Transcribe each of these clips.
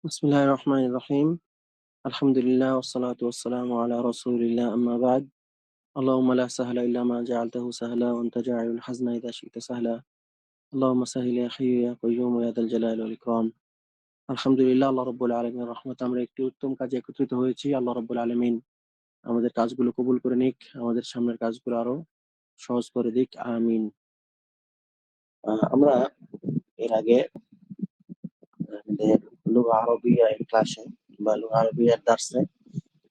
বিসমিল্লাহির রহমানির রহিম। আলহামদুলিল্লাহ ওয়াসসালাতু ওয়াসসালামু আলা রাসূলিল্লাহ আম্মা বা'দ। আল্লাহুম্মা লা সাহলা ইল্লা মা জাআলতাহু সাহলা ওয়া আনতা জাইলুল হাজনা ইযা শি'তা সাহলা। আল্লাহুম্মা সাহ্হিল ইয়া হাইয়্যু ইয়া কাইয়্যুম ইয়া যাল জালালি ওয়াল ইকরাম। আলহামদুলিল্লাহ, আল্লাহ রাব্বুল আলামিনের রহমতে আমরা একটি উত্তম কাজে একত্রিত হয়েছি। আল্লাহ রাব্বুল আলামিন আমাদের কাজগুলো কবুল করে নিক, আমাদের সামনের কাজগুলো আরো সহজ করে দিক। আমিন। আমরা এর আগে আমাদের লুগা আরবিয়া এর ক্লাসে বা লুগা আরবিয়ার দার্সে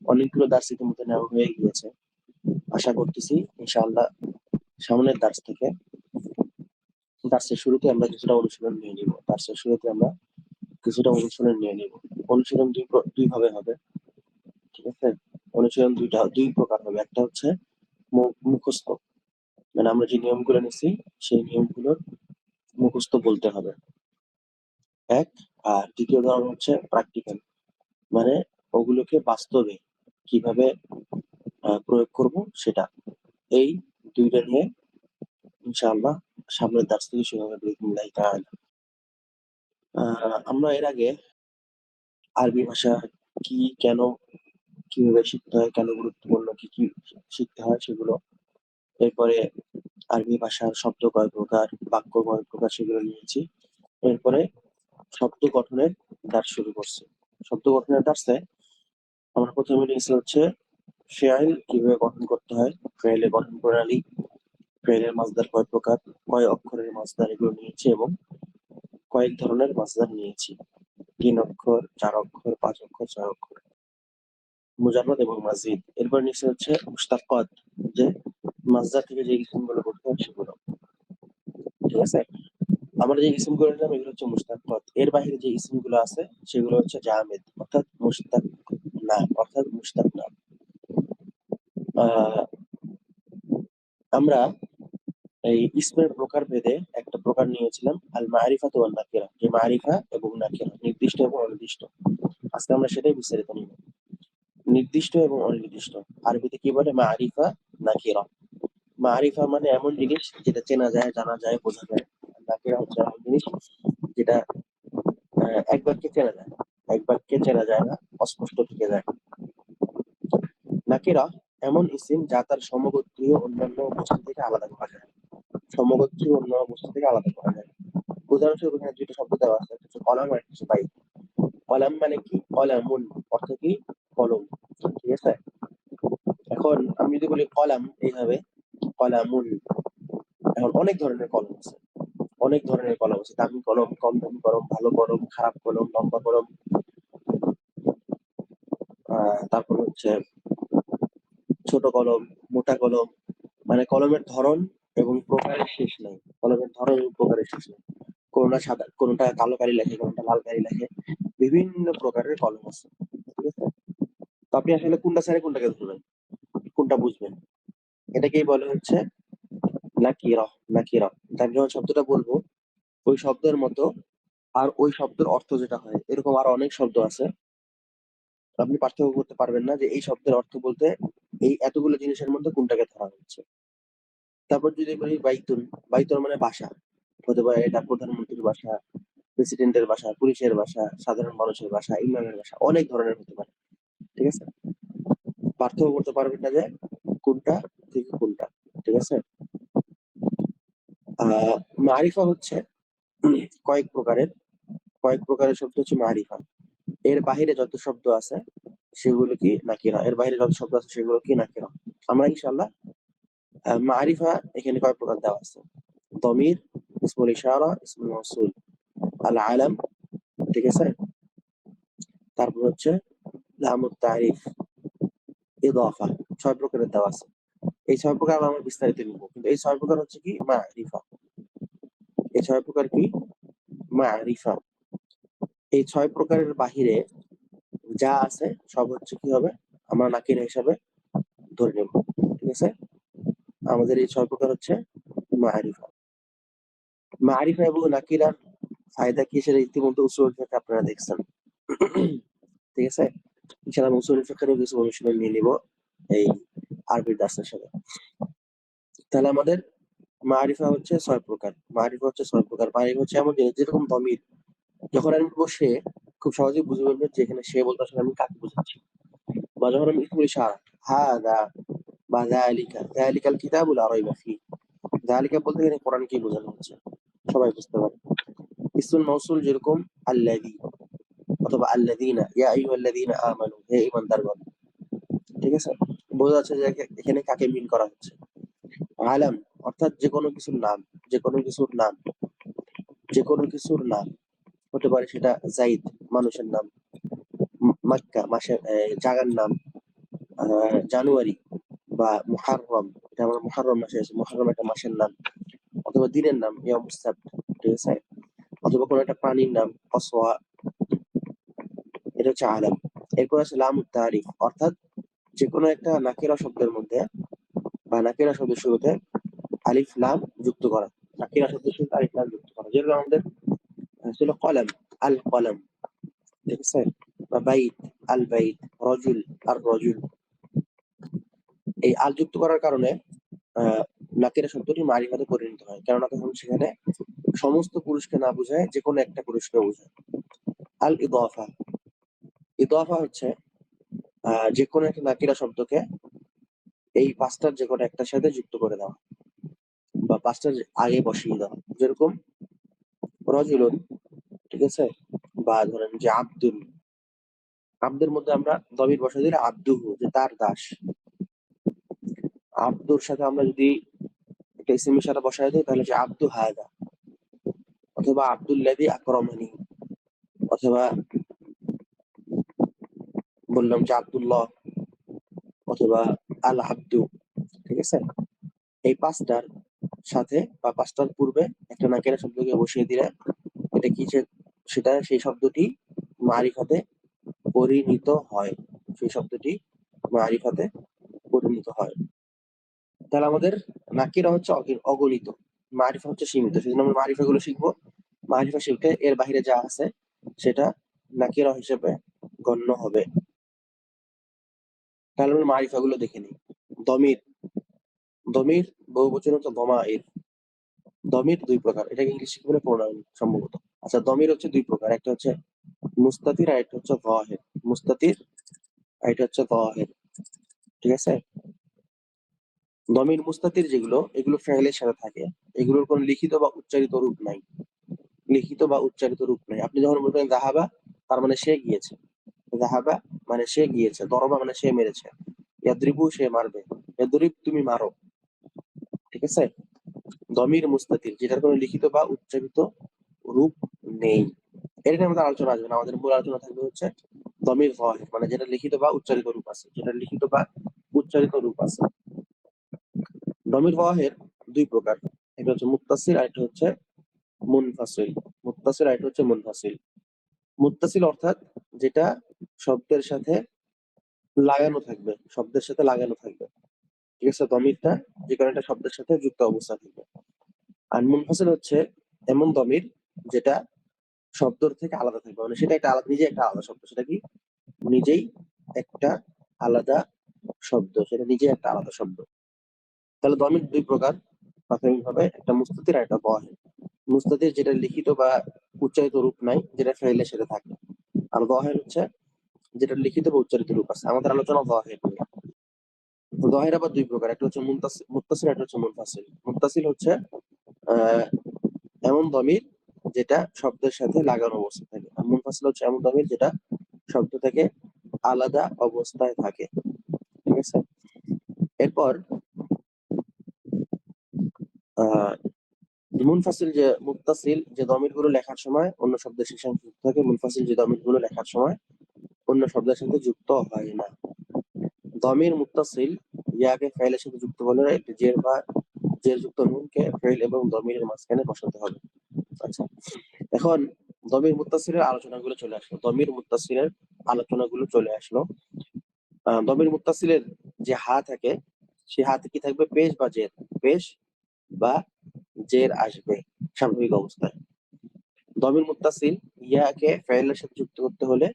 অনেকগুলো দার্স ইতিমধ্যে নেওয়া হয়ে গিয়েছে। আশা করতেছি ইনশাআল্লাহ সামনের দার্স থেকে দার্সের শুরুতে আমরা কিছুটা অনুশীলন নিয়ে নিব। দার্সের শুরুতে আমরা কিছুটা অনুশীলন নিয়ে নিব। অনুশীলন দুই ভাবে হবে, ঠিক আছে? অনুশীলন দুই প্রকার হবে। একটা হচ্ছে মুখস্থ, মানে আমরা যে নিয়মগুলো নিছি সেই নিয়মগুলোর মুখস্থ বলতে হবে এক। আর দ্বিতীয় ধরন হচ্ছে প্র্যাকটিক্যাল, মানে ওগুলোকে বাস্তবে কিভাবে প্রয়োগ করব সেটা। এই দুইটা নিয়ে ইনশাআল্লাহ সামনের দার্স থেকে শুরু হবে বিইذنিল্লাহি তাআলা। আমরা এর আগে আরবি ভাষা কি, কেন, কিভাবে শিখতে হয়, কেন গুরুত্বপূর্ণ, কি কি শিখতে হয় সেগুলো, এরপরে আরবি ভাষার শব্দ কয় প্রকার, বাক্য কয় প্রকার সেগুলো নিয়েছি। এরপরে শব্দ গঠনের দার্স শুরু করছি। শব্দ গঠনের দার্সে আমরা প্রথমে নিয়েছি হচ্ছে ফেআইল কিভাবে গঠন করতে হয়, ফেআইলের গঠন প্রণালী, ফেআইলের মাসদার কয় প্রকার, কয় অক্ষরের মাসদার এগুলো নিয়েছি এবং কয়েক ধরনের মাসদার নিয়েছি। ৩ অক্ষর, ৪ অক্ষর, ৫ অক্ষর, ৬ অক্ষর, মুজাররদ এবং মাজিদ। এরপর নিচে হচ্ছে মুশতাক্কাত, যে মাসদার থেকে যে ইসমগুলো করতে হয় সেগুলো, ঠিক আছে? আমরা যে ইসমগুলো নিলাম এগুলো হচ্ছে মুশতাক্কাত। এর বাইরে যে ইসমগুলো আছে সেগুলো হচ্ছে জামেদ, অর্থাৎ মুশতাক না, অর্থাৎ মুশতাক না। আহ, আমরা এই ইসমের প্রকার ভেদে একটা প্রকার নিয়েছিলাম আল মারিফাতু ওয়ান নাকিরা, যে মারিফা এবং নাকিরা, নির্দিষ্ট এবং অনির্দিষ্ট। আজকে আমরা সেটাই বিস্তারিত নিব। নির্দিষ্ট এবং অনির্দিষ্ট আরবিতে কি বলে? মারিফা, নাকিরা। মারিফা মানে এমন জিনিস যেটা চেনা যায়, জানা যায়, বোঝা যায়। নাকিরা হচ্ছে এমন জিনিস যেটা এক বাক্যে চেনা যায়, এক বাক্যে চেনা যায় না, অস্পষ্ট থেকে যায়। নাকিরা এমন ইসিম যা তার সমগোত্রীয় অন্যান্য বস্তু থেকে আলাদা করা যায়। সমগোত্রীয় অন্যান্য বস্তু থেকে আলাদা করা যায়। উদাহরণস্বরূপ এখানে দুইটা শব্দ দেওয়া আছে, একটা হচ্ছে কলাম আর একটা হচ্ছে বাইক। কলাম মানে কি? কলামুন অর্থ কি? কলম, ঠিক আছে? এখন আমি যদি বলি কলাম এইভাবে, কলামুন, এখন অনেক ধরনের কলম আছে, অনেক ধরনের কলম আছে। দামি কলম, কম দামি কলম, ভালো কলম, খারাপ কলম, লম্বা কলম, তারপর হচ্ছে ছোট কলম, মোটা কলম। মানে কলমের ধরন এবং প্রকারের শেষ নাই, কলমের ধরন এবং প্রকারের শেষ নাই। কোনটা সাদা, কোনটা কালো কালি লেখে, কোনটা লাল কালি লেখে, বিভিন্ন প্রকারের কলম আছে, ঠিক আছে? তো আপনি আসলে কোনটা ছেড়ে কোনটাকে ধরবেন, কোনটা বুঝবেন, এটাকেই বলে হচ্ছে নাকিরা। নাকিরা, আমি যখন শব্দটা বলবো ওই শব্দের মতো আর ওই শব্দের অর্থ যেটা হয়, এরকম আরো অনেক শব্দ আছে, আপনি পার্থক্য করতে পারবেন না যে এই শব্দের অর্থ বলতে এই এতগুলো জিনিসের মধ্যে কোনটাকে ধরা হচ্ছে। তারপর যদি বলি বাইতুন, বাইতুন মানে বাসা, হতে পারে এটা প্রধানমন্ত্রীর বাসা, প্রেসিডেন্টের বাসা, পুলিশের বাসা, সাধারণ মানুষের বাসা, ইমামের বাসা, অনেক ধরনের হতে পারে, ঠিক আছে? পার্থক্য করতে পারবেন না যে কোনটা থেকে কোনটা, ঠিক আছে? মারিফা হচ্ছে কয়েক প্রকারের, কয়েক প্রকারের শব্দ হচ্ছে মারিফা। এর বাহিরে যত শব্দ আছে সেগুলো কি নাকিরা, এর বাইরে যত শব্দ আছে সেগুলো কি নাকিরা। আমরা ইনশাআল্লাহ মারিফা এখানে কয়েক প্রকার দেওয়া আছে: দমির, ইসমুল ইশারা, ইসমুল মাউসুল, আল আলাম, ঠিক আছে? তারপর হচ্ছে লামুত তারিফ, ইদাফা। ৬ প্রকারের দেওয়া আছে। এই ৬ প্রকার আমরা বিস্তারিত নিব, কিন্তু এই ৬ প্রকার হচ্ছে কি? মারিফা। এই ৬ প্রকার কি? মারিফা। এই ৬ প্রকারের বাহিরে যা আছে সব হচ্ছে কি হবে? আমরা নাকিরা হিসাবে ধরে নেব, ঠিক আছে? আমাদের এই ৬ প্রকার হচ্ছে মারিফা। মারিফা এবং নাকিরার ফায়দা কি সেটা ইতিমধ্যে উসুল ফিকহে আপনারা দেখছেন, ঠিক আছে? ইনশাআল্লাহ আমি উসুল ফিকহেরও কিছু অনুশীলন নিয়ে নিব এই আরবির দার্সের সাথে। তাহলে আমাদের মারিফা হচ্ছে ৬ প্রকার। মারিফা হচ্ছে ৬ প্রকার। মারিফা হচ্ছে এমন জিনিস যেরকম দমির, যখন আমি বলবো সে, খুব সহজেই বুঝে ফেলবেন যে এখানে সে বলতে আসলে আমি কাকে বোঝাচ্ছি। বা যখন আমি ইসমুল ইশারা হাদা বা যালিকা, যালিকাল কিতাবু লা রাইবা ফিহ। যালিকা বলতে এখানে কোরআনকেই বোঝানো হচ্ছে। সবাই বুঝতে পারে। ইসমুল মাউসুল যেরকম আল্লাযী অথবা আল্লাযীনা, ইয়া আইয়ুহাল্লাযীনা আমানু, হে ঈমানদারগণ। ঠিক আছে? বোঝা যাচ্ছে যে এখানে কাকে মিন করা হচ্ছে। আলাম অর্থাৎ যেকোনো কিছুর নাম, যেকোনো কিছুর নাম, যেকোনো কিছুর নাম। হতে পারে সেটা যাইদ মানুষের নাম, মক্কা মাসের জায়গার নাম, জানুয়ারি বা মুহাররম, এটা আমরা মুহাররম মাসে আছে, মুহাররম একটা মাসের নাম, অথবা দিনের নাম ইয়ামুস সাবত, ঠিক আছে? অথবা কোনো একটা প্রাণীর নাম কসওয়া, এটা হচ্ছে আলাম। এরপর আছে লামুত তারিফ অর্থাৎ যেকোনো একটা নাকিরা শব্দের মধ্যে বা নাকিরা শব্দের শুরুতে আলিফ লাম যুক্ত করা। নাকিরা শব্দের শুরুতে আলিফ লাম যুক্ত করা, যেগুলো আমাদের ছিল কলম, আল কলম, ঠিক আছে? বা বাইত, আল বাইত, রজুল, আর রজুল। এই আল যুক্ত করার কারণে নাকিরা শব্দটি মারিফাতে পরিণত হয়, কেননা তখন সেখানে সমস্ত পুরুষকে না বোঝায়, যে কোনো একটা পুরুষকে বোঝায়। আল ইদাফা, ইদাফা হচ্ছে যে কোনো একটা নাকিরা শব্দকে এই পাঁচটার যে কোনো একটার সাথে যুক্ত করে দেওয়া বা পাঁচটার আগে বসিয়ে দেওয়া। যেরকম রজুলুন, ঠিক আছে? বা ধরেন যে আব্দুল, আব্দের মধ্যে আমরা দমির বসাই দিলে আব্দুহু, যে তার দাস। আব্দুর সাথে আমরা যদি একটা ইসিম ইশারা বসাই দিই তাহলে যে আব্দু হায়দা, অথবা আব্দুল্লাযী আকরামানি, অথবা বললাম যে আব্দুল্লাহ, অথবা আল আব্দু, ঠিক আছে? এই পাঁচটার সাথে বা পাঁচটার পূর্বে একটা নাকিরা শব্দকে বসিয়ে দিলে এটা কি, সেটা সেই শব্দটি মারিফাতে পরিণত হয়, সেই শব্দটি মারিফাতে পরিণত হয়। তাহলে আমাদের নাকিরা হচ্ছে অগণিত, মারিফা হচ্ছে সীমিত। সেজন্য আমরা মারিফা গুলো শিখবো। মারিফা শিখতে এর বাহিরে যা আছে সেটা নাকিরা হিসেবে গণ্য হবে। তাহলে আমরা মারিফা গুলো দেখে নিই। দমির, দমির বহুবচন হচ্ছে দমাইর। দমির দুই প্রকার, এটাকে ইংলিশ কি বলে প্রোনাউন সম্ভবত। আচ্ছা, দমির হচ্ছে দুই প্রকার, একটা হচ্ছে মুস্তাতির আর একটা হচ্ছে যাহির। মুস্তাতির আর এটা হচ্ছে যাহির, ঠিক আছে? দমির মুস্তাতির যেগুলো, এগুলো ফেইলের সাথে থাকে, এগুলোর কোনো লিখিত বা উচ্চারিত রূপ নাই। লিখিত বা উচ্চারিত রূপ নাই। আপনি যখন বলবেন যাহাবা, তার মানে সে গিয়েছে। যাহাবা মানে সে গিয়েছে, দরবা মানে সে মেরেছে, ইয়াদরিবু সে মারবে, ইয়াদরিব তুমি মারো, ঠিক আছে? দমির মুস্তাতির যেটার কোনো লিখিত বা উচ্চারিত রূপ নেই, এটা নিয়ে আমাদের আলোচনা আসবে না। আমাদের মূল আলোচনা থাকবে হচ্ছে দমির যাহির, মানে যেটা লিখিত বা উচ্চারিত রূপ আছে, যেটা লিখিত বা উচ্চারিত রূপ আছে। দমির যাহির দুই প্রকার, একটা হচ্ছে মুত্তাসিল আর একটা হচ্ছে মুনফাসিল। মুত্তাসিল আর একটা হচ্ছে মুনফাসিল। মুত্তাসিল অর্থাৎ যেটা শব্দের সাথে লাগানো থাকবে, শব্দের সাথে লাগানো থাকবে, ঠিক আছে? দমিরটা যে কোনো একটা শব্দের সাথে যুক্ত অবস্থা থাকবে। আর মুনফাসিল হচ্ছে এমন দমির যেটা শব্দ থেকে আলাদা থাকবে, মানে সেটা একটা আলাদা, নিজে একটা আলাদা শব্দ। সেটা কি? নিজেই একটা আলাদা শব্দ, সেটা নিজে একটা আলাদা শব্দ। তাহলে দমির দুই প্রকার প্রাথমিকভাবে, একটা মুস্তাতির আর একটা যাহির। মুস্তাতির যেটা লিখিত বা উচ্চারিত রূপ নাই, যেটা ফেইলের সাথে থাকে। আর যাহির হচ্ছে যেটা লিখিত বা উচ্চারিত রূপ আছে। আমাদের আলোচনা যাহির নিয়ে। যাহির আবার দুই প্রকার, একটা হচ্ছে মুত্তাসিল, একটা হচ্ছে মুনফাসিল। মুত্তাসিল হচ্ছে আহ এমন দমির যেটা শব্দের সাথে লাগানো অবস্থা থাকে, আর মুনফাসিল হচ্ছে এমন দমির যেটা শব্দ থেকে আলাদা অবস্থায় থাকে, ঠিক আছে? এরপর আহ মুনফাসিল যে মুত্তাসিল যে দমির গুলো লেখার সময় অন্য শব্দের শেষে যুক্ত থাকে, মুনফাসিল যে দমির গুলো লেখার সময় অন্য শব্দের সাথে যুক্ত হয় না। দমির মুত্তাসিল ইয়াকে ফাইলের সাথে যুক্ত হলে জের বা জের যুক্ত নুনকে ফাইল এবং দমিরের মাঝখানে বসাতে হবে। আচ্ছা, এখন দমির মুত্তাসিলের আলোচনাগুলো চলে আসলো। দমির মুত্তাসিলের আলোচনাগুলো চলে আসলো। দমির মুত্তাসিলের যে হা থাকে, সে হাতে কি থাকবে? পেশ বা জের, পেশ বা জের আসবে স্বাভাবিক অবস্থায়। দমির মুত্তাসিল ইয়াকে ফাইলের সাথে যুক্ত করতে হলে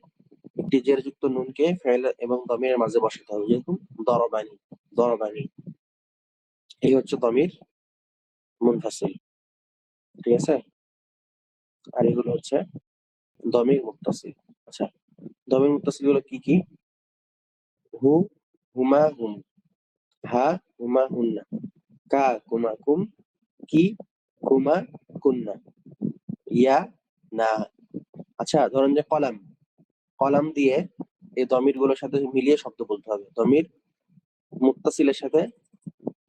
একটি জের যুক্ত নুনকে ফাইল এবং দমিরের মাঝে বসাতে হবে, যেরকম দরবানি, দরবানি। এই হচ্ছে দমির মুনফাসিল, ঠিক আছে? আর এগুলো হচ্ছে দমির মুত্তাসিল। আচ্ছা, দমির মুত্তাসিল গুলো কি কি? হু, হুমা, হুম, হা, হুমা, হুন্না, কা, কুমা, কুম, কি, কুমা, কুন্না, ইয়া, না। আচ্ছা, ধরেন যে কলাম, কলাম দিয়ে এই দমির গুলোর সাথে মিলিয়ে শব্দ বলতে হবে। দমির মুত্তাসিলের সাথে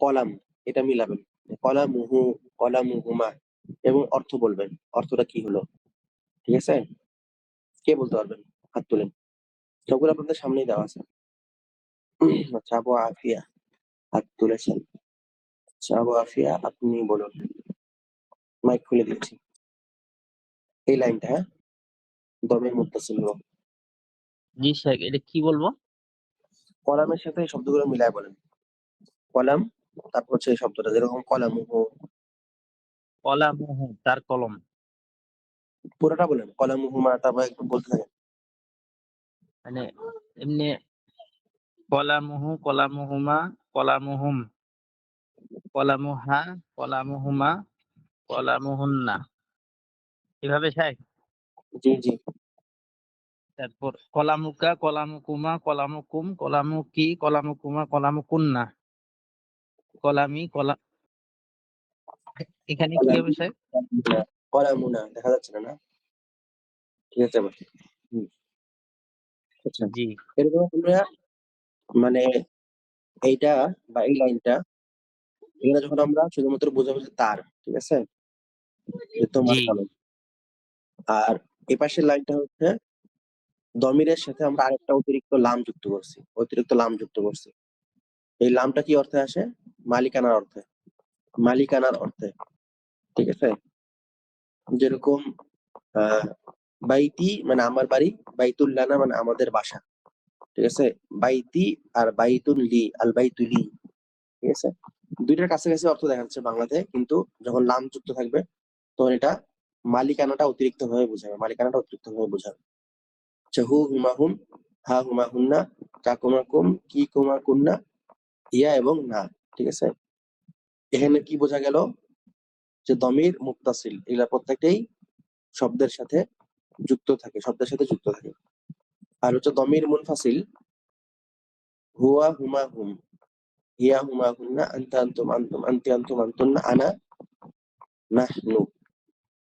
কলাম, এটা মিলাবেন। কলামুহু, কলামুহুমা, এবং অর্থ বলবেন। অর্থটা কি হলো? ঠিক আছে? কে বলতে পারবেন? হাত তুলেন। সবগুলো আপনাদের সামনেই দেওয়া আছে। আচ্ছা, আবু আফিয়া হাত তুলেছেন। আচ্ছা, আবু আফিয়া আপনি বলুন। মাইক খুলে দিচ্ছি। এই লাইনটা, হ্যাঁ? দমির মুত্তাসিল হলো। জি শেখ, এটা কি বলবো? কলামের সাথে এই শব্দগুলো মিলায় বলেন। কলাম, তারপর হচ্ছে এই শব্দটা, যেরকম কলামুহু। কলামুহু, তার কলম। পুরোটা বলেন। কলামুহুমা, তারপর একটু বলতে থাকেন। মানে এমনি কলামুহু, কলামুহুমা, কলামুহুম, কলামুহা, কলামুহুমা, কলামুহুন্না, এভাবে শেখ। জি, জি। তারপর কলামুকা, কলামুকুমা, কলামুকুম, কলামুকি, কলামুকুমা, কলামুকুন্না, কলামি, কলা। এখানে কি হবে শেখ? কলামুনা, কলামুনা দেখা যাচ্ছে না, না? ঠিক আছে এবার। হুম, আচ্ছা। জি এরকম আমরা মানে এইটা বা এই লাইনটা, এখানে যখন আমরা শুধুমাত্র বোঝাবো যে তার, ঠিক আছে? যে তোমার জি কলম। আর এপাশের লাইনটা হচ্ছে দমিরের সাথে আমরা আরেকটা অতিরিক্ত লাম যুক্ত করছি। অতিরিক্ত লাম যুক্ত করছি। এই লামটা কি অর্থে আসে? মালিকানার অর্থে। মালিকানার অর্থে। ঠিক আছে? যেরকম আহ বাইতি মানে আমার বাড়ি, বাইতুল্লানা মানে আমাদের বাসা। ঠিক আছে? বাইতি আর বাইতুল লি, আল বাইতু লি। ঠিক আছে? দুইটার কাছাকাছি অর্থ দেখা যাচ্ছে বাংলাতে, কিন্তু যখন লাম যুক্ত থাকবে তখন এটা মালিকানাটা অতিরিক্ত ভাবে বোঝাবে। মালিকানাটা অতিরিক্ত ভাবে বোঝাবে। আচ্ছা, হু হুমা হুম, হা হুমা হুন্না, কা কুমা কুম, কি কুমা কুন্না, ইয়া এবং না। ঠিক আছে? এখানে কি বোঝা গেল? যে দমির মুত্তাসিল এগুলা প্রত্যেকটাই শব্দের সাথে যুক্ত থাকে, শব্দের সাথে যুক্ত থাকে। আর হচ্ছে দমির মুনফাসিল, হুয়া হুমা হুম, হিয়া হুমা হুন্না, আনতা আনতুম আনতুম, আনতি আনতুম আনতুন্না, আনা নাহনু।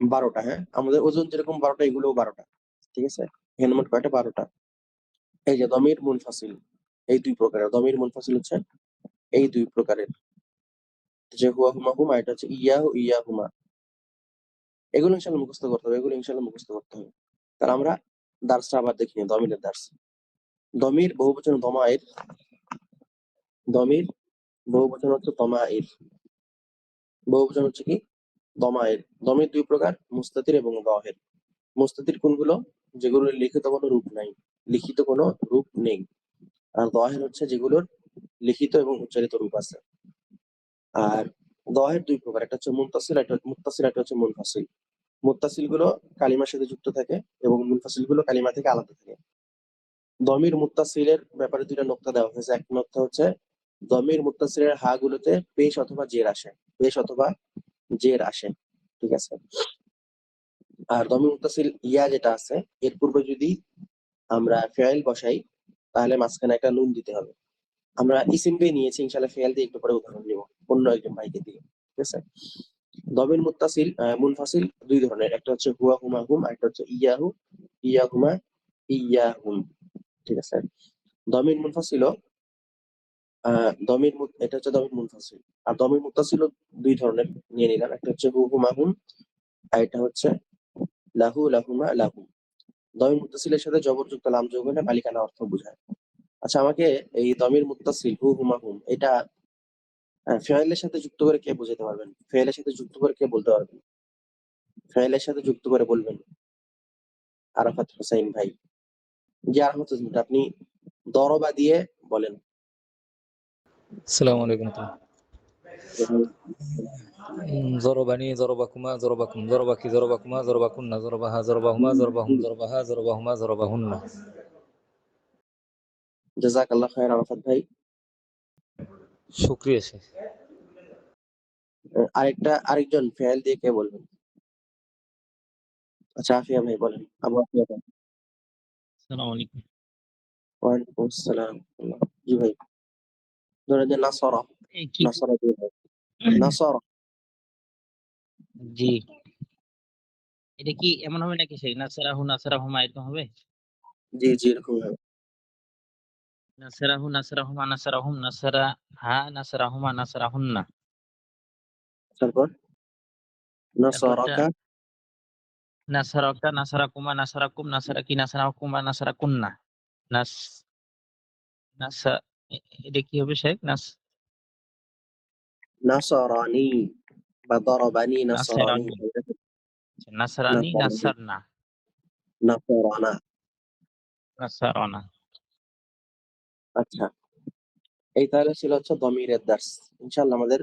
12টা, হ্যাঁ? আমাদের ওজন যেরকম 12টা, এগুলোও 12টা। ঠিক আছে? এখানে মোট কয়টা? 12টা। এই যে দমির মুনফাসিল, এই দুই প্রকারের দমির মুনফাসিল হচ্ছে এই দুই প্রকারের। যে হুয়া হুমা হুমা, এটা হচ্ছে ইয়াহু ইয়া হুমা। এগুলো ইনশাল্লাহ মুখস্থ করতে হবে, এগুলো ইনশাল্লাহ মুখস্থ করতে হবে। তাহলে আমরা দার্সটা আবার দেখি নিই, দমিরের দার্স। দমির বহুবচন দমায়ের, দমির বহুবচন হচ্ছে তমায়ের। বহুবচন হচ্ছে কি? দমায়ের। দমির দুই প্রকার, মুস্তাতির এবং দহের। মুস্তাতির কোনগুলো? যেগুলোর লিখিত কোনো রূপ নাই, লিখিত কোনো রূপ নেই। আর দহের হচ্ছে যেগুলোর লিখিত এবং উচ্চারিত রূপ আছে। আর দহের দুই প্রকার, একটা হচ্ছে মুনতাসিল, একটা হচ্ছে মুনফাসিল। মুত্তাসিল গুলো কালিমার সাথে যুক্ত থাকে এবং মুনফাসিল গুলো কালিমা থেকে আলাদা থাকে। দমির মুত্তাসিলের ব্যাপারে দুইটা নোক্তা দেওয়া হয়েছে। এক নোক্তা হচ্ছে দমির মুত্তাসিলের হা গুলোতে পেশ অথবা জের আসে, পেশ অথবা জের আসে। ঠিক আছে? আর দমির মুত্তাসিল ইয়া যেটা আছে, এর পূর্বে যদি আমরা ফেয়েল বসাই তাহলে মাঝখানে একটা নুন দিতে হবে। আমরা ইসিম দিয়ে নিয়েছি, ইনশাআল্লাহ ফেয়েল দিয়ে একটু পরে উদাহরণ নিব অন্য একজন ভাইকে দিয়ে। ঠিক আছে? দমির মুত্তাসিল মুনফাসিল দুই ধরনের, একটা হচ্ছে হুয়া হুমা হুম, আর একটা হচ্ছে ইয়াহু ইয়া হুমা ইয়া হুম। ঠিক আছে? দমির মুনফাসিল, এটা হচ্ছে দমির মুনফাসিল। আর দমির মুত্তাসিল দুই ধরনের নিয়ে নিলাম, একটা হচ্ছে হু হুমা হুম, আর এটা হচ্ছে লাহু লাহুমা লাহু। দমির মুত্তাসিলের সাথে জবরযুক্ত লাম যোগ হলে মালিকানা অর্থ বোঝায়। আচ্ছা, আমাকে এই দমির মুত্তাসিল হু হুমা হুম এটা ফেয়েলের সাথে যুক্ত করে কে বোঝাতে পারবেন? ফেয়েলের সাথে যুক্ত করে কে বলতে পারবেন? ফেয়েলের সাথে যুক্ত করে বলবেন। আরাফাত হোসাইন ভাই। জি, আরাফাত হোসেন ভাই, আপনি দরবা দিয়ে বলেন। আসসালামু আলাইকুম। জরবানি, জরবাকুমা, জরবাকুম, জরবাকি, জরবাকুমা, জরবাকুন্না, জরবাহা, জরবাহুমা, জরবাহুম, জরবাহা, জরবাহুমা, জরবাহুন্না। জাযাকাল্লাহ খায়ের আরাফাত ভাই। শুকরিয়া শেখ। আরেকজন ফেয়েল দিয়ে কে বলবেন? আচ্ছা, আফিয়া ভাই বলেন। আবু আফিয়া ভাই। আসসালামু আলাইকুম। ওয়ালাইকুম আসসালাম। জি ভাই। ধরেন যে নাসরা, এই কি নাসরা দিয়ে হয়। নাসরা, জি, এটা কি এমন হবে নাকি সেই নাসরাহু নাসরাহুমা এরকম হবে? জি, জি এরকম হবে। নাসরাহু নাসরাহুমা নাসরাহুম নাসরাহা নাসরাহুমা নাসরাহুন্না। তারপর তারপরটা নাসারাকা, নাসারাকা নাসারাকুমা নাসারাকুম নাসারাকি নাসারাকুমা নাসারাকুন্না। নাস নাসা এটা কি হবে শেখ? নাসারানি বা দরাবানি নাসারানি, নাসারানি, নাসরানি, নাসারানি, নাসারনা, নাসারানা। নাসারানা। আচ্ছা, এই তাহলে ছিল হচ্ছে দমিরের দার্স। ইনশাআল্লাহ আমাদের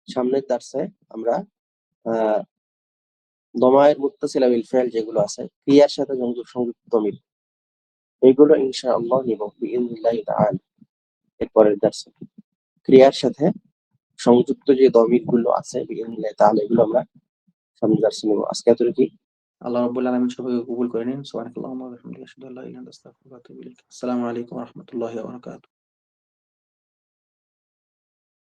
সামনের দার্সে আমরা আহ দমায়ের মুত্তাসিলা বিল ফাইল যেগুলো আছে ক্রিয়ার সাথে সংযুক্ত দমির, এইগুলো ইনশাআল্লাহ নিব বিইذনিল্লাহি তাআলা এরপরের দার্সে। ক্রিয়ার সাথে সংযুক্ত যে দমির গুলো আছে বিইذনিল্লাহি তাআলা এগুলো আমরা সামনের দার্সে নিব। আজকে এতটুকুই। আল্লাহ রাব্বুল আলামিন সবাইকে কবুল করে নিন। সুবহানাকাল্লাহুম্মা ওয়া বিহামদিকা আশহাদু আল্লা ইলাহা ইল্লা আনতা আস্তাগফিরুকা ওয়া আতুবু ইলাইক। আসসালামু আলাইকুম ওয়া রাহমাতুল্লাহি ওয়া বারাকাতুহু।